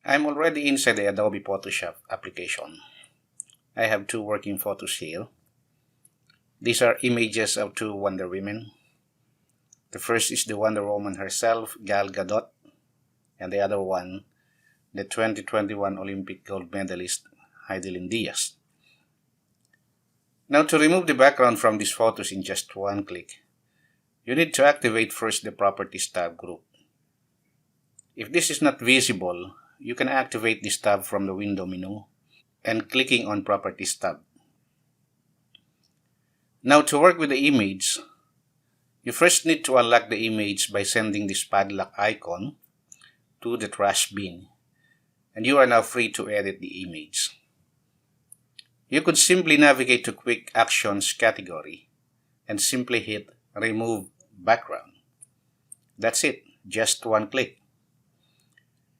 I'm already inside the Adobe Photoshop application. I have two working photos here. These are images of two Wonder Women. The first is the Wonder Woman herself, Gal Gadot, and the other one, the 2021 Olympic gold medalist, Heidelin Diaz. Now to remove the background from these photos in just one click, you need to activate first the Properties tab group. If this is not visible, you can activate this tab from the window menu and clicking on Properties tab. Now to work with the image, you first need to unlock the image by sending this padlock icon to the trash bin, and you are now free to edit the image. You could simply navigate to Quick Actions category and simply hit Remove Background. That's it, just one click.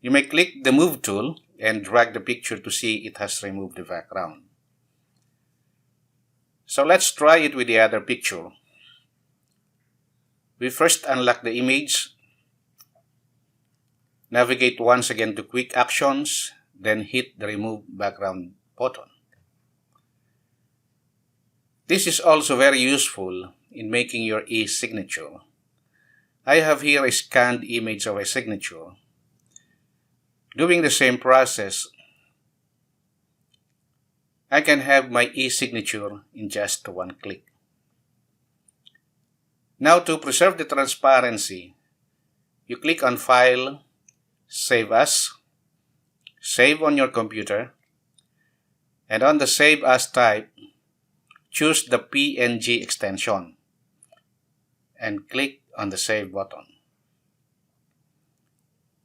You may click the Move tool and drag the picture to see it has removed the background. So let's try it with the other picture. We first unlock the image, navigate once again to Quick Actions, then hit the Remove Background button. This is also very useful in making your e-signature. I have here a scanned image of a signature. Doing the same process, I can have my e-signature in just one click. Now to preserve the transparency, you click on File, Save As, Save on your computer, and on the Save As type, choose the PNG extension and click on the Save button.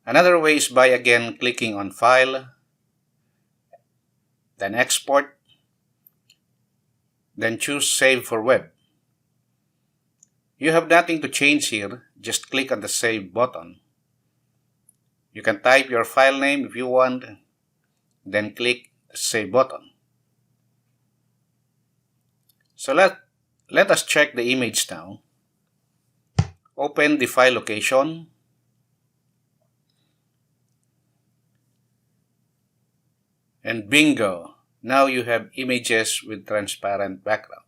Another way is by again clicking on File, then Export, then choose Save for Web. You have nothing to change here, just click on the Save button. You can type your file name if you want, then click the Save button. So let us check the image now. Open the file location. And bingo! Now you have images with transparent background.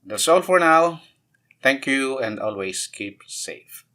That's all for now. Thank you and always keep safe.